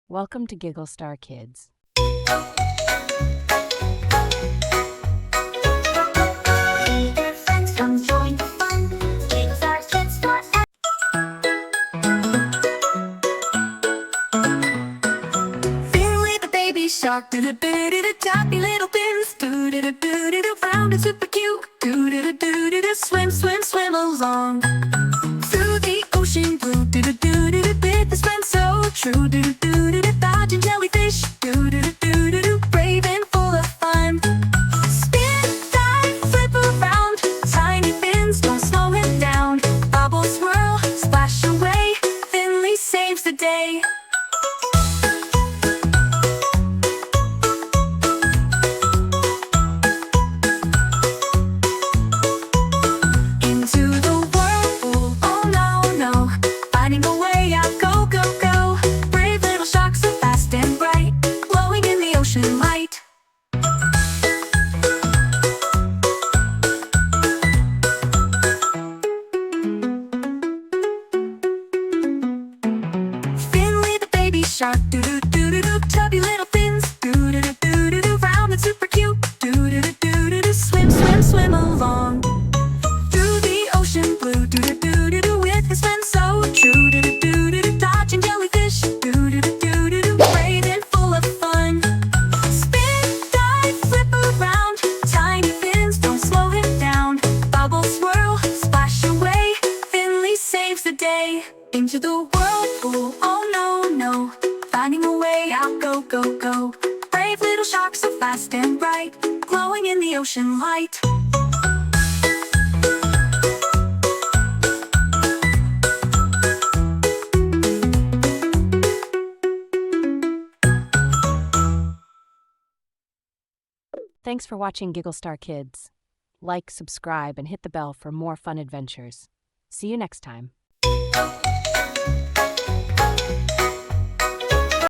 Welcome to Giggle Star Kids. Friends, come join the fun. Giggle Star Kids forever. Finley the baby shark, do do do do do, choppy little fins, do do do do do do, round and super cute, do do do do do do, swim, swim, swim along through the ocean blue, do do do do do, with his friends so true, do do do do do, dodging jellyfish, do do do do do do, brave and full of fun. Spin, dive, flip around, tiny fins don't slow him down. Bubbles swirl, splash away, Finley saves the day. Into the whirlpool, oh no, no, finding a way out, go, go, go. Brave little sharks so fast and bright, glowing in the ocean light. Finley the baby shark, do do do do do, chubby little fins, do do do do do do, round and super cute, do do do do do do, swim, swim, swim along through the ocean blue, do do do do do, with his friends so true, do do do do do, dodging jellyfish, do do do do do do, brave and full of fun. Spin, dive, flip around, tiny fins don't slow him down. Bubbles swirl, splash away, Finley saves the day. Into the whirlpool, oh no, no, finding a way out, go, go, go. Brave little shark so fast and bright, glowing in the ocean light. Thanks for watching Giggle Star Kids. Like, subscribe, and hit the bell for more fun adventures. See you next time.